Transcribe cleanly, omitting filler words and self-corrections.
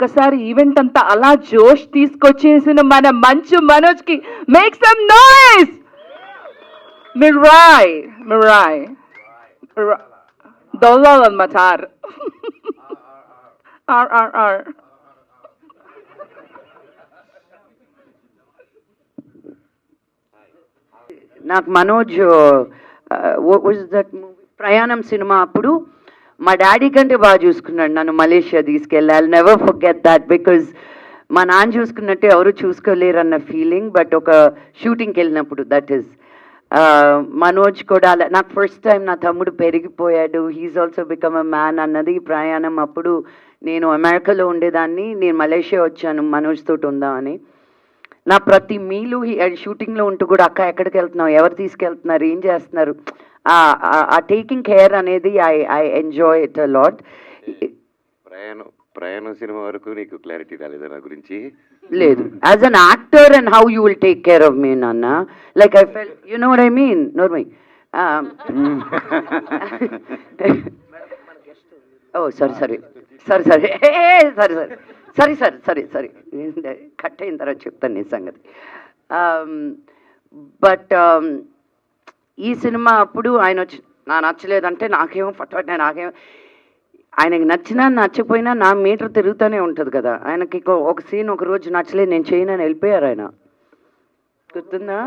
ఒక్కసారి ఈవెంట్ అంతా అలా జోష్ తీసుకొచ్చేసిన మన మంచు మనోజ్కి make some noise. Mirai Mirai దొల్లాలన్నమాట. ఆర్ నాకు Manoj what was that movie, ప్రయాణం సినిమా అప్పుడు మా డాడీ కంటే బాగా చూసుకున్నాడు నన్ను. మలేషియా తీసుకెళ్ళి, I never forget that, because మా నాన్న చూసుకున్నట్టు ఎవరు చూసుకోలేరు అన్న ఫీలింగ్. బట్ ఒక షూటింగ్కి వెళ్ళినప్పుడు దట్ ఈస్ మనోజ్ కూడా అలా. నాకు ఫస్ట్ టైం నా తమ్ముడు పెరిగిపోయాడు, he's also become a man అన్నది ప్రయాణం. అప్పుడు నేను అమెరికాలో ఉండేదాన్ని, నేను మలేషియా వచ్చాను మనోజ్ తోటి ఉందామని. నా ప్రతి మీలు షూటింగ్లో ఉంటూ కూడా అక్క ఎక్కడికి వెళ్తున్నావు, ఎవరు తీసుకెళ్తున్నారు, ఏం చేస్తున్నారు, ఆ టేకింగ్ కేర్ అనేది I enjoy it a lot. ప్రయాణం సినిమా వరకు నీకు క్లారిటీ రాలేదా నా గురించి? లేదు, as an actor and how you will take care of me నాన్న, like I fell, you know what I mean. నోర్మై oh sorry sorry sorry sorry sorry sorry sorry sorry sorry cut అయిన తర్వాత చెప్తాను నీ సంగతి. బట్ ఈ cinema అప్పుడు ఆయన వచ్చి నా నచ్చలేదంటే నాకేమో ఫటాఫట్, నాకేమో ఆయనకి నచ్చినా నచ్చకపోయినా నా మీటర్ తిరుగుతూనే ఉంటుంది కదా. ఆయనకి ఒక సీన్ ఒక రోజు నచ్చలేదు, నేను చేయనని వెళ్ళిపోయారు ఆయన. గుర్తుందా?